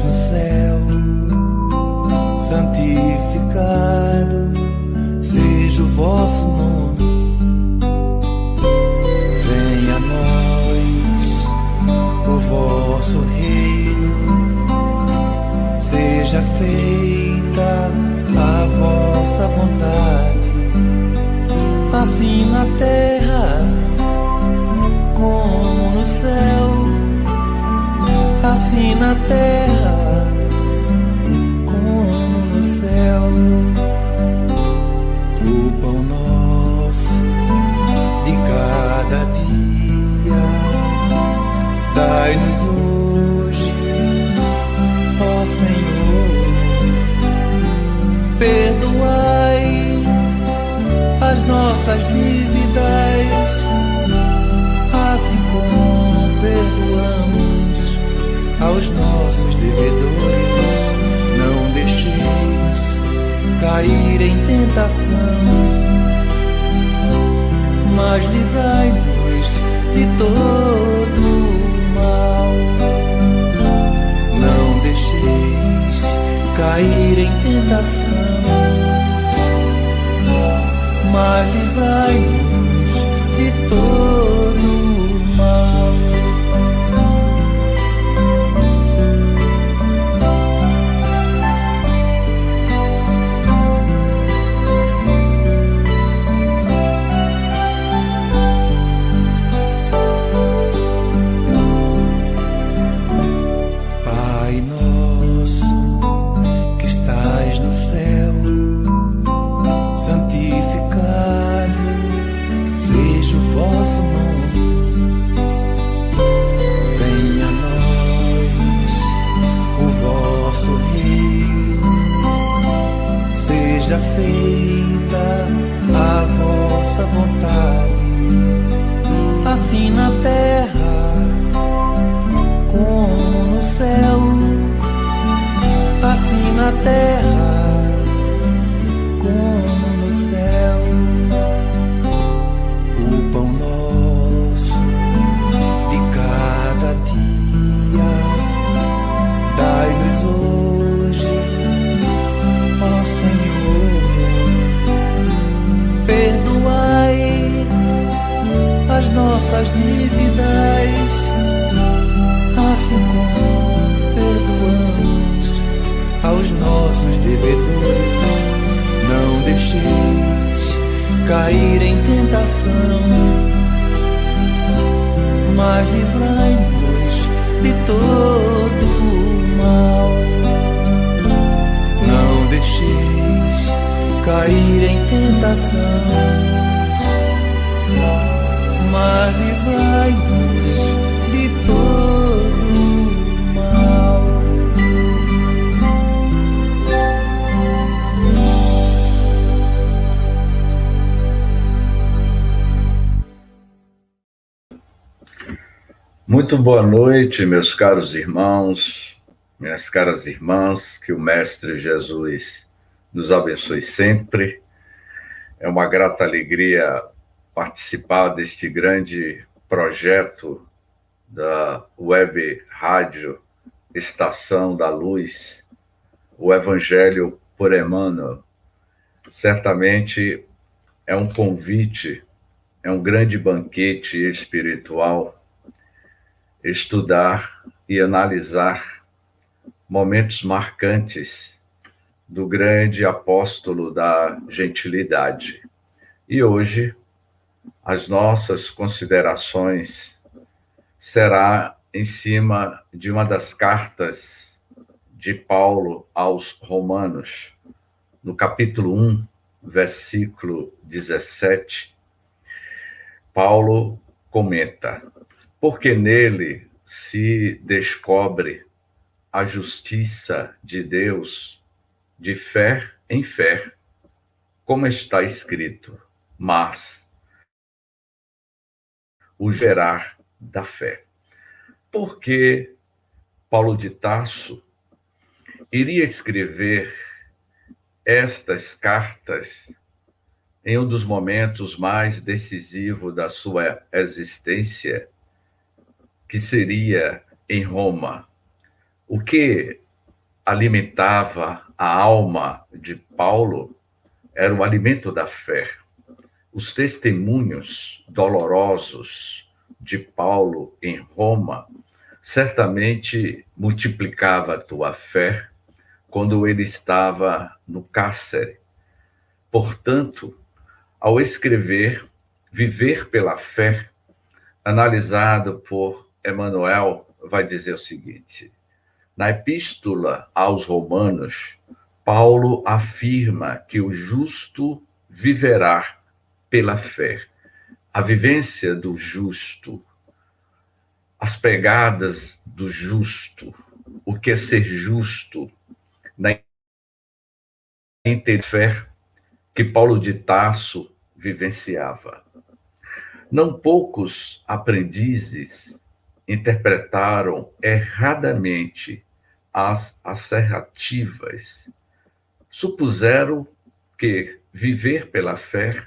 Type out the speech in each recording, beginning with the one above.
no céu, santificado seja o vosso nome. Venha a nós o vosso reino, seja feita a vossa vontade, assim na terra como no céu, assim na terra como no céu. O pão nosso de cada dia dai-nos hoje, ó Senhor. Perdoai as nossas dívidas, assim como perdoamos aos nossos devedores. Não deixeis cair em tentação, mas livrai-nos de todo o mal. Não deixeis cair em tentação, mas livrai-nos de todo o mal. Seja feita a vossa vontade, assim na terra como no céu, assim na terra como no céu. O pão nosso de cada dia dai-nos hoje, ó Senhor. Perdoai as nossas dívidas, assim como perdoamos aos nossos devedores. Não deixeis cair em tentação, mas livrai-nos de todo o mal. Não deixeis cair em tentação, mas livrai-nos de todo o mal. Muito boa noite, meus caros irmãos, minhas caras irmãs, que o Mestre Jesus nos abençoe sempre. É uma grata alegria participar deste grande projeto da Web Rádio Estação da Luz, o Evangelho por Emmanuel. Certamente é um convite, é um grande banquete espiritual estudar e analisar momentos marcantes do grande apóstolo da gentilidade. E hoje, as nossas considerações será em cima de uma das cartas de Paulo aos Romanos, no capítulo 1, versículo 17, Paulo comenta: porque nele se descobre a justiça de Deus de fé em fé, como está escrito, mas o gerar da fé. Porque Paulo de Tarso iria escrever estas cartas em um dos momentos mais decisivos da sua existência, que seria em Roma. O que alimentava a alma de Paulo era o alimento da fé. Os testemunhos dolorosos de Paulo em Roma certamente multiplicava a tua fé quando ele estava no cárcere. Portanto, ao escrever Viver pela Fé, analisado por Emmanuel, vai dizer o seguinte: na Epístola aos Romanos, Paulo afirma que o justo viverá pela fé. A vivência do justo, as pegadas do justo, o que é ser justo, na fé que Paulo de Tarso vivenciava. Não poucos aprendizes interpretaram erradamente as assertivas. Supuseram que viver pela fé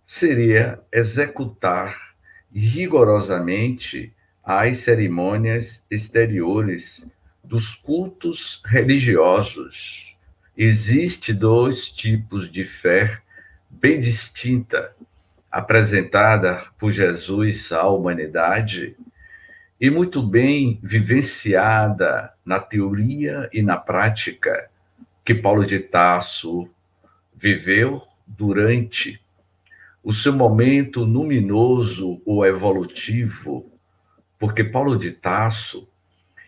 seria executar rigorosamente as cerimônias exteriores dos cultos religiosos. Existem dois tipos de fé bem distinta, apresentada por Jesus à humanidade e muito bem vivenciada na teoria e na prática que Paulo de Tarso viveu durante o seu momento luminoso ou evolutivo, porque Paulo de Tarso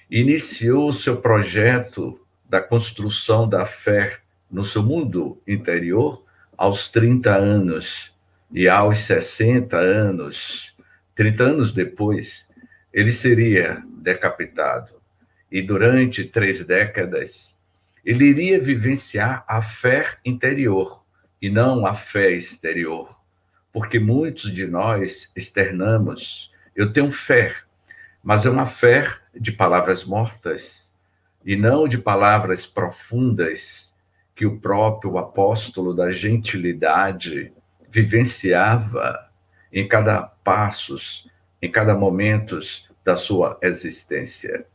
iniciou o seu projeto da construção da fé no seu mundo interior aos 30 anos, e aos 60 anos, 30 anos depois, ele seria decapitado. E durante 3 décadas, ele iria vivenciar a fé interior e não a fé exterior. Porque muitos de nós externamos, eu tenho fé, mas é uma fé de palavras mortas e não de palavras profundas que o próprio apóstolo da gentilidade vivenciava em cada passos, em cada momento da sua existência.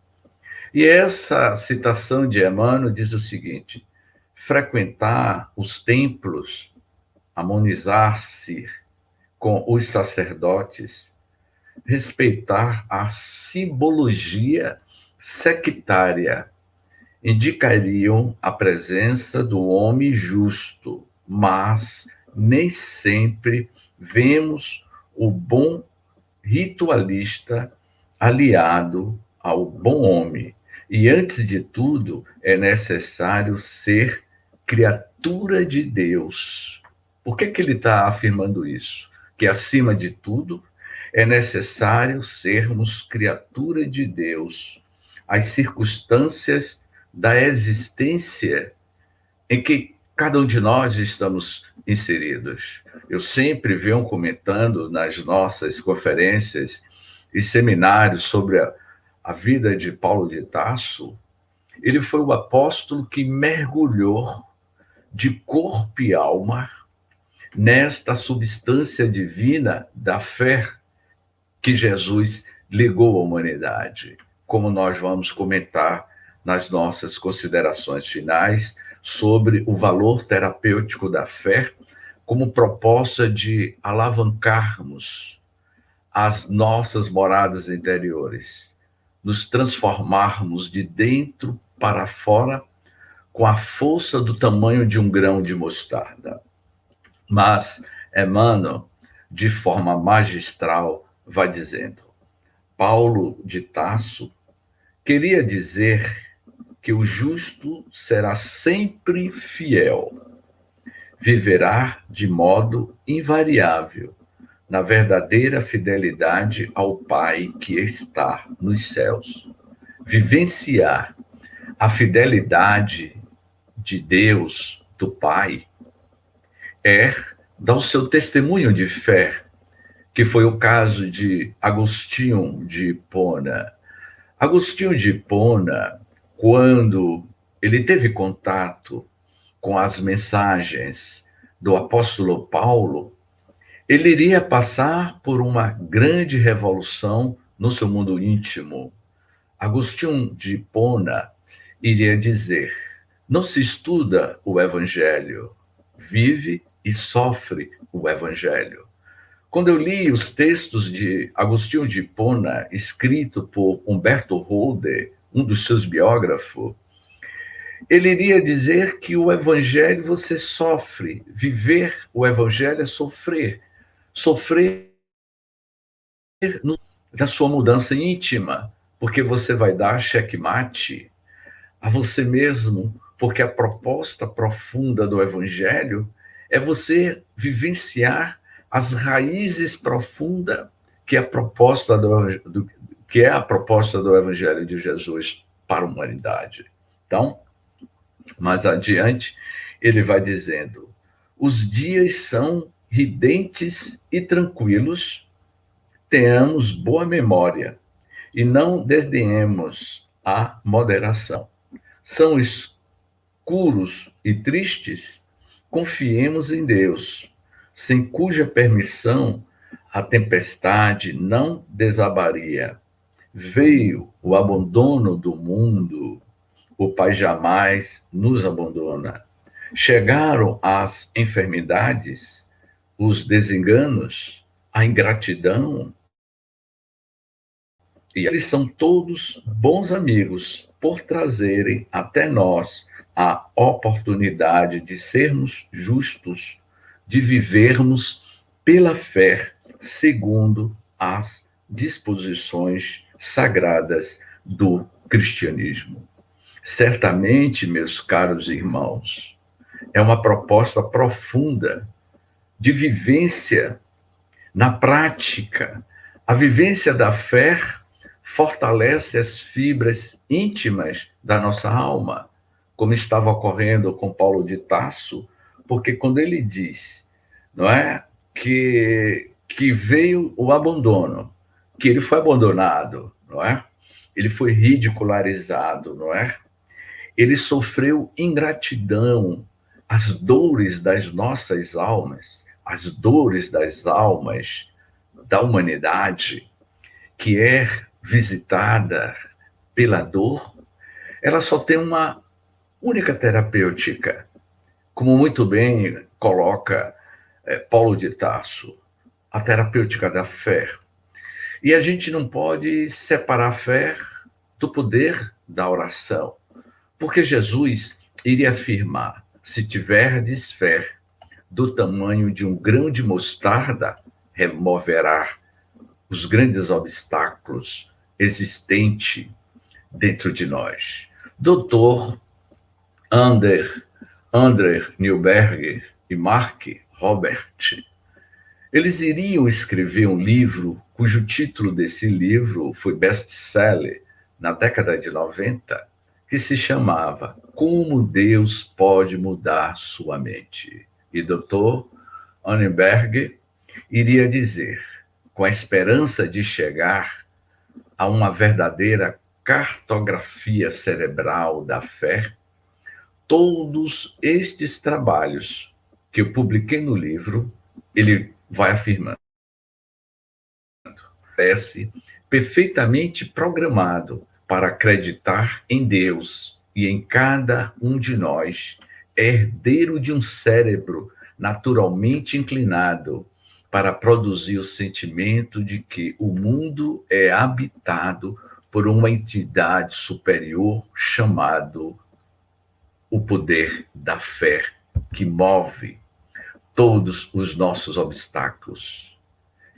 E essa citação de Emmanuel diz o seguinte: frequentar os templos, harmonizar-se com os sacerdotes, respeitar a simbologia sectária, indicariam a presença do homem justo, mas nem sempre vemos o bom ritualista aliado ao bom homem. E, antes de tudo, é necessário ser criatura de Deus. Por que ele está afirmando isso? Que, acima de tudo, é necessário sermos criatura de Deus. As circunstâncias da existência em que cada um de nós estamos inseridos. Eu sempre venho comentando nas nossas conferências e seminários sobre a vida de Paulo de Tarso. Ele foi o apóstolo que mergulhou de corpo e alma nesta substância divina da fé que Jesus legou à humanidade, como nós vamos comentar nas nossas considerações finais sobre o valor terapêutico da fé como proposta de alavancarmos as nossas moradas interiores, nos transformarmos de dentro para fora com a força do tamanho de um grão de mostarda. Mas Emmanuel, de forma magistral, vai dizendo: Paulo de Tarso queria dizer que o justo será sempre fiel, viverá de modo invariável, na verdadeira fidelidade ao Pai que está nos céus. Vivenciar a fidelidade de Deus, do Pai, é dar o seu testemunho de fé, que foi o caso de Agostinho de Hipona. Agostinho de Hipona, quando ele teve contato com as mensagens do apóstolo Paulo, ele iria passar por uma grande revolução no seu mundo íntimo. Agostinho de Hipona, iria dizer: não se estuda o Evangelho, vive e sofre o Evangelho. Quando eu li os textos de Agostinho de Hipona, escrito por Humberto Holder, um dos seus biógrafos, ele iria dizer que o Evangelho você sofre, viver o Evangelho é sofrer. Sofrer na sua mudança íntima, porque você vai dar checkmate a você mesmo, porque a proposta profunda do Evangelho é você vivenciar as raízes profundas que é a proposta que é a proposta do Evangelho de Jesus para a humanidade. Então, mais adiante, ele vai dizendo: os dias são ridentes e tranquilos, tenhamos boa memória e não desdenhemos a moderação. São escuros e tristes, confiemos em Deus, sem cuja permissão a tempestade não desabaria. Veio o abandono do mundo, o Pai jamais nos abandona. Chegaram as enfermidades, os desenganos, a ingratidão, e eles são todos bons amigos por trazerem até nós a oportunidade de sermos justos, de vivermos pela fé, segundo as disposições sagradas do cristianismo. Certamente, meus caros irmãos, é uma proposta profunda de vivência na prática. A vivência da fé fortalece as fibras íntimas da nossa alma, como estava ocorrendo com Paulo de Tarso, porque quando ele diz, não é, que veio o abandono, que ele foi abandonado, não é? Ele foi ridicularizado, não é? Ele sofreu ingratidão, as dores das nossas almas, as dores das almas da humanidade, que é visitada pela dor, ela só tem uma única terapêutica, como muito bem coloca Paulo de Tarso, a terapêutica da fé. E a gente não pode separar a fé do poder da oração, porque Jesus iria afirmar: se tiverdes fé do tamanho de um grão de mostarda, removerá os grandes obstáculos existentes dentro de nós. Dr. André Newberg e Mark Robert, eles iriam escrever um livro cujo título desse livro foi best-seller na década de 90, que se chamava Como Deus Pode Mudar Sua Mente. E Dr. Annenberg iria dizer, com a esperança de chegar a uma verdadeira cartografia cerebral da fé, todos estes trabalhos que eu publiquei no livro, ele vai afirmando, parece perfeitamente programado para acreditar em Deus e em cada um de nós, herdeiro de um cérebro naturalmente inclinado para produzir o sentimento de que o mundo é habitado por uma entidade superior chamado o poder da fé, que move todos os nossos obstáculos,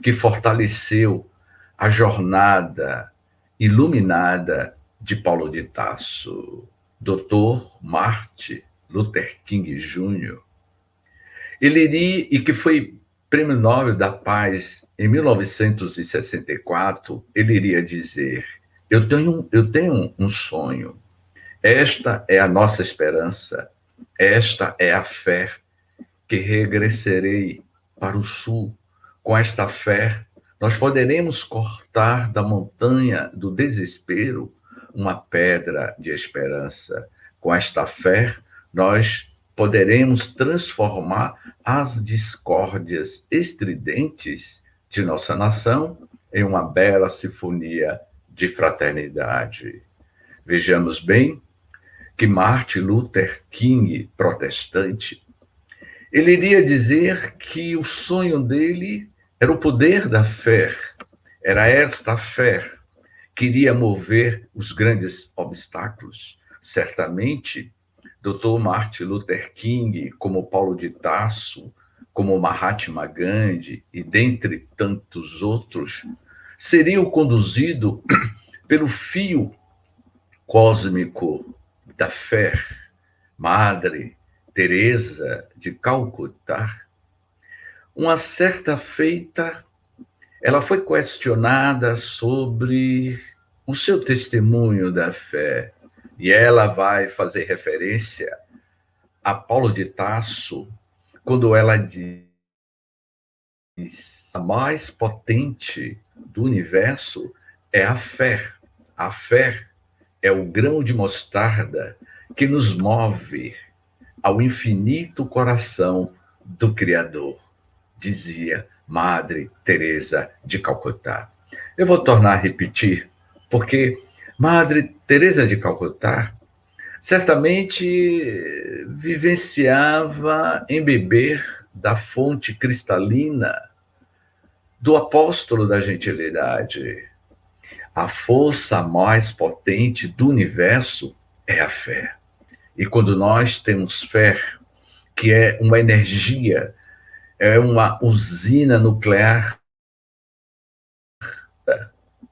que fortaleceu a jornada iluminada de Paulo de Tarso, Dr. Martin Luther King Jr. Ele iria, e que foi Prêmio Nobel da Paz em 1964, ele iria dizer: eu tenho um sonho, esta é a nossa esperança, esta é a fé, que regressarei para o sul. Com esta fé, nós poderemos cortar da montanha do desespero uma pedra de esperança. Com esta fé, nós poderemos transformar as discórdias estridentes de nossa nação em uma bela sinfonia de fraternidade. Vejamos bem, que Martin Luther King, protestante, ele iria dizer que o sonho dele era o poder da fé, era esta fé que iria mover os grandes obstáculos. Certamente, Dr. Martin Luther King, como Paulo de Tarso, como Mahatma Gandhi e dentre tantos outros, seriam conduzidos pelo fio cósmico da fé. Madre Teresa de Calcutá, uma certa feita, ela foi questionada sobre o seu testemunho da fé, e ela vai fazer referência a Paulo de Tarso, quando ela diz: a mais potente do universo é a fé. A fé é o grão de mostarda que nos move ao infinito coração do Criador, dizia Madre Teresa de Calcutá. Eu vou tornar a repetir, porque Madre Teresa de Calcutá certamente vivenciava em beber da fonte cristalina do apóstolo da gentilidade. A força mais potente do universo é a fé. E quando nós temos fé, que é uma energia, é uma usina nuclear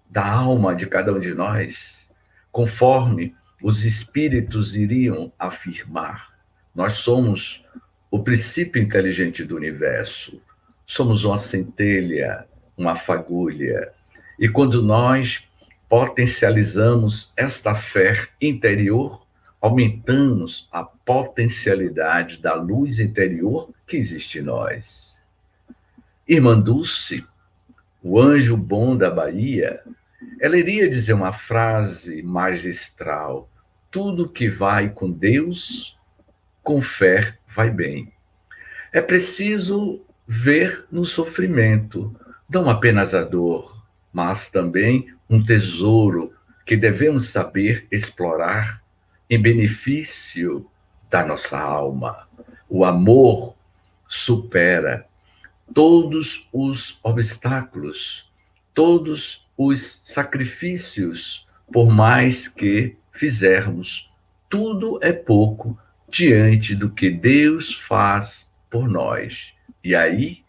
da alma de cada um de nós, conforme os espíritos iriam afirmar, nós somos o princípio inteligente do universo, somos uma centelha, uma fagulha, e quando nós potencializamos esta fé interior, aumentamos a potencialidade da luz interior que existe em nós. Irmã Dulce, o anjo bom da Bahia, ela iria dizer uma frase magistral: tudo que vai com Deus, com fé, vai bem. É preciso ver no sofrimento, não apenas a dor, mas também um tesouro que devemos saber explorar em benefício da nossa alma. O amor supera todos os obstáculos, todos os sacrifícios, por mais que fizermos. Tudo é pouco diante do que Deus faz por nós. E aí,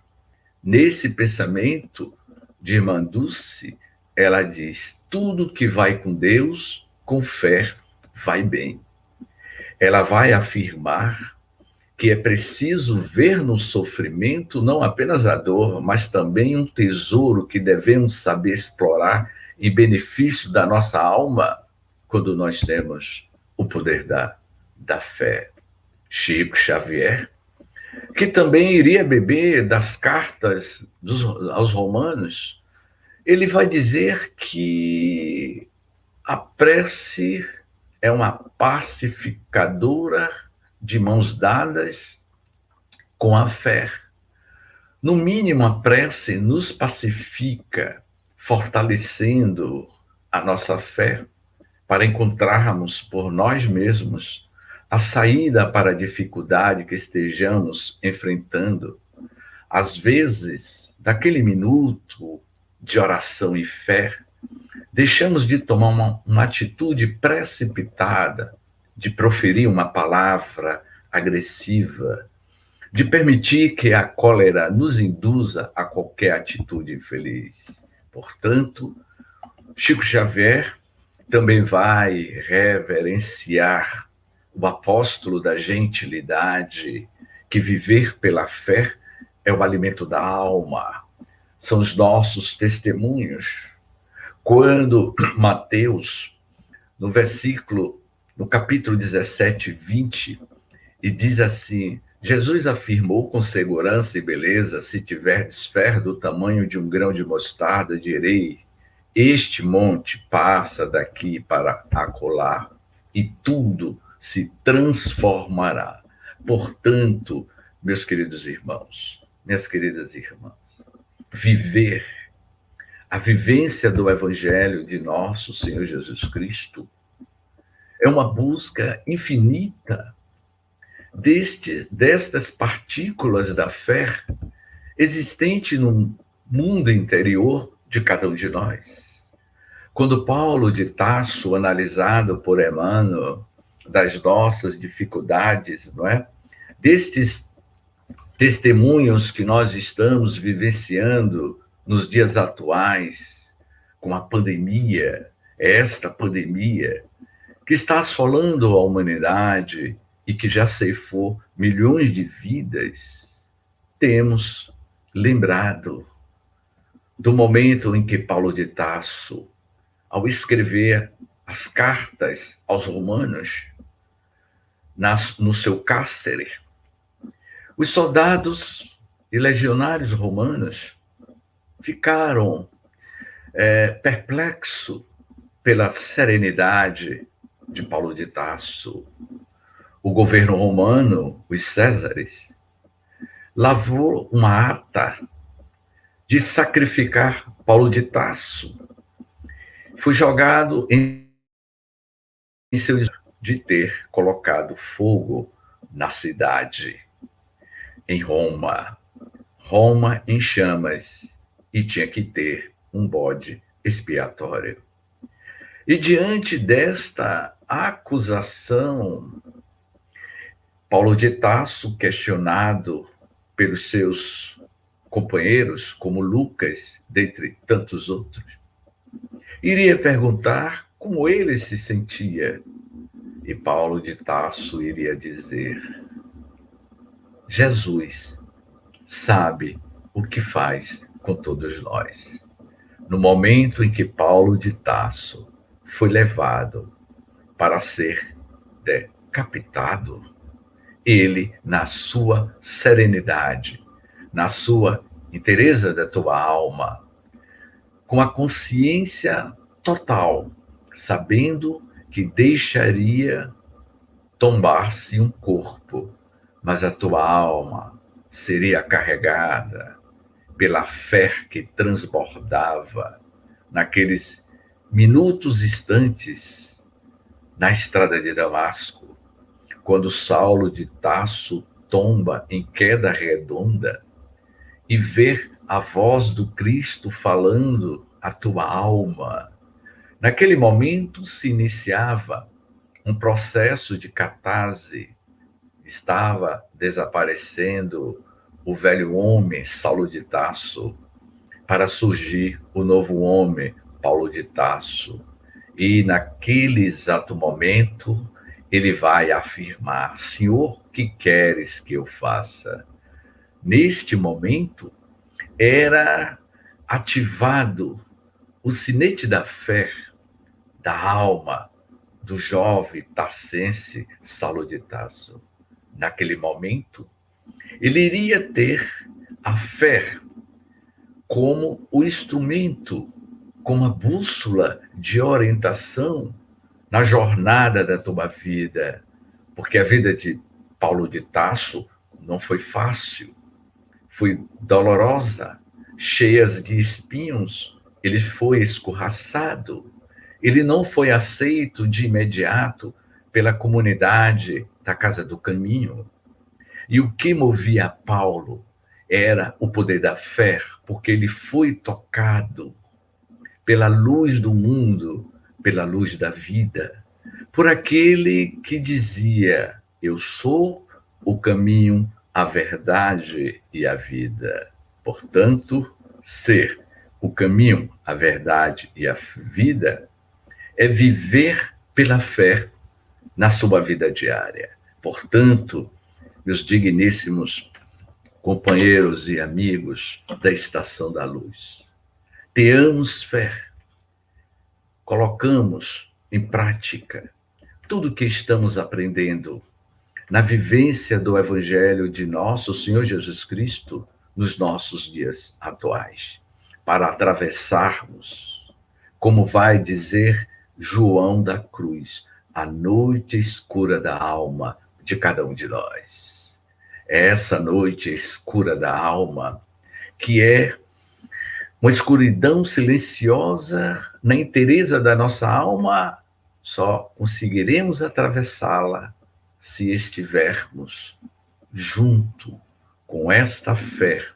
nesse pensamento de Irmã Dulce, ela diz: tudo que vai com Deus, com fé, vai bem. Ela vai afirmar que é preciso ver no sofrimento não apenas a dor, mas também um tesouro que devemos saber explorar em benefício da nossa alma quando nós temos o poder da fé. Chico Xavier, que também iria beber das cartas aos Romanos, ele vai dizer que a prece é uma pacificadora de mãos dadas com a fé. No mínimo, a prece nos pacifica, fortalecendo a nossa fé para encontrarmos por nós mesmos a saída para a dificuldade que estejamos enfrentando. Às vezes, daquele minuto de oração e fé, deixamos de tomar uma atitude precipitada, de proferir uma palavra agressiva, de permitir que a cólera nos induza a qualquer atitude infeliz. Portanto, Chico Xavier também vai reverenciar o apóstolo da gentilidade, que viver pela fé é o alimento da alma, são os nossos testemunhos. Quando Mateus, no capítulo 17, 20, e diz assim: Jesus afirmou com segurança e beleza: se tiverdes fé do tamanho de um grão de mostarda, direi, este monte passa daqui para acolá, e tudo se transformará. Portanto, meus queridos irmãos, minhas queridas irmãs, viver a vivência do Evangelho de nosso Senhor Jesus Cristo é uma busca infinita destas partículas da fé existente no mundo interior de cada um de nós. Quando Paulo de Tarso, analisado por Emmanuel, das nossas dificuldades, não é? Destes testemunhos que nós estamos vivenciando nos dias atuais, com a pandemia, esta pandemia, que está assolando a humanidade e que já ceifou milhões de vidas, temos lembrado do momento em que Paulo de Tarso, ao escrever as cartas aos romanos, no seu cárcere, os soldados e legionários romanos ficaram perplexos pela serenidade de Paulo de Tarso. O governo romano, os Césares, lavou uma ata de sacrificar Paulo de Tarso. Foi jogado em seu de ter colocado fogo na cidade, em Roma. Roma em chamas, e tinha que ter um bode expiatório. E diante desta acusação, Paulo de Tarso, questionado pelos seus companheiros, como Lucas, dentre tantos outros, iria perguntar como ele se sentia. E Paulo de Tarso iria dizer: Jesus sabe o que faz com todos nós. No momento em que Paulo de Tarso foi levado para ser decapitado, ele, na sua serenidade, na sua inteireza da tua alma, com a consciência total, sabendo que deixaria tombar-se um corpo, mas a tua alma seria carregada pela fé que transbordava naqueles minutos instantes na estrada de Damasco, quando Saulo de Tarso tomba em queda redonda e vê a voz do Cristo falando à tua alma. Naquele momento se iniciava um processo de catarse. Estava desaparecendo o velho homem, Saulo de Tarso, para surgir o novo homem, Paulo de Tarso. E naquele exato momento, ele vai afirmar: Senhor, que queres que eu faça? Neste momento, era ativado o sinete da fé, da alma, do jovem tarsense Saulo de Tarso. Naquele momento, ele iria ter a fé como o instrumento, como a bússola de orientação na jornada da tua vida, porque a vida de Paulo de Tarso não foi fácil, foi dolorosa, cheia de espinhos. Ele foi escorraçado, ele não foi aceito de imediato pela comunidade da Casa do Caminho. E o que movia Paulo era o poder da fé, porque ele foi tocado pela luz do mundo, pela luz da vida, por aquele que dizia: eu sou o caminho, a verdade e a vida. Portanto, ser o caminho, a verdade e a vida é viver pela fé na sua vida diária. Portanto, meus digníssimos companheiros e amigos da Estação da Luz, tenhamos fé, colocamos em prática tudo o que estamos aprendendo na vivência do Evangelho de nosso Senhor Jesus Cristo nos nossos dias atuais, para atravessarmos, como vai dizer João da Cruz, a noite escura da alma de cada um de nós. Essa noite escura da alma, que é uma escuridão silenciosa na inteireza da nossa alma, só conseguiremos atravessá-la se estivermos junto com esta fé,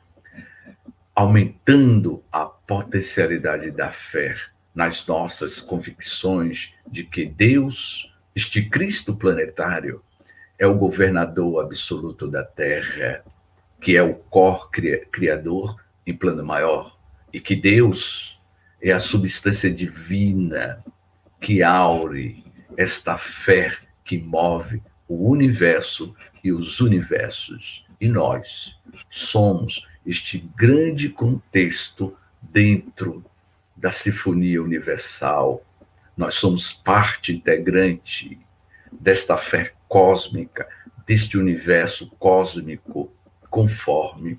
aumentando a potencialidade da fé nas nossas convicções de que Deus, este Cristo planetário, é o governador absoluto da Terra, que é o criador em plano maior, e que Deus é a substância divina que aure esta fé que move o universo e os universos. E nós somos este grande contexto dentro da sinfonia universal. Nós somos parte integrante desta fé cósmica, deste universo cósmico, conforme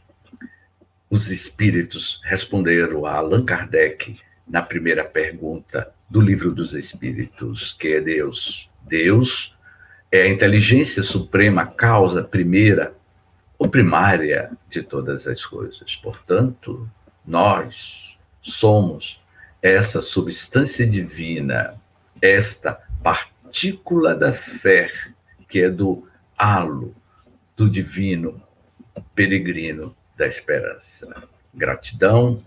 os espíritos responderam a Allan Kardec na primeira pergunta do Livro dos Espíritos, que é Deus. Deus é a inteligência suprema, a causa primeira ou primária de todas as coisas. Portanto, nós somos essa substância divina, esta partícula da fé, que é do halo do divino peregrino da esperança. Gratidão,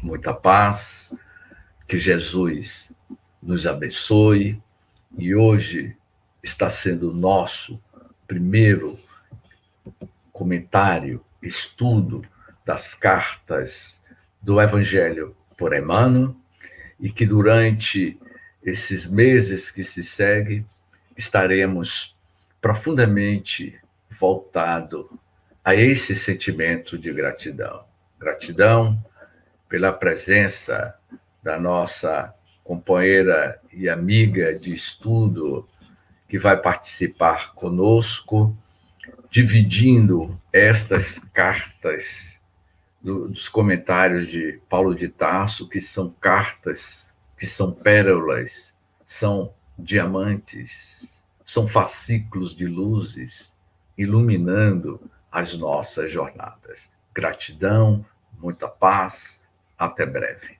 muita paz, que Jesus nos abençoe. E hoje está sendo o nosso primeiro comentário, estudo das cartas do Evangelho por Emmanuel, e que durante esses meses que se seguem estaremos profundamente voltados a esse sentimento de gratidão. Gratidão pela presença da nossa companheira e amiga de estudo, que vai participar conosco, dividindo estas cartas dos comentários de Paulo de Tarso, que são cartas, que são pérolas, são diamantes, são fascículos de luzes, iluminando as nossas jornadas. Gratidão, muita paz, até breve.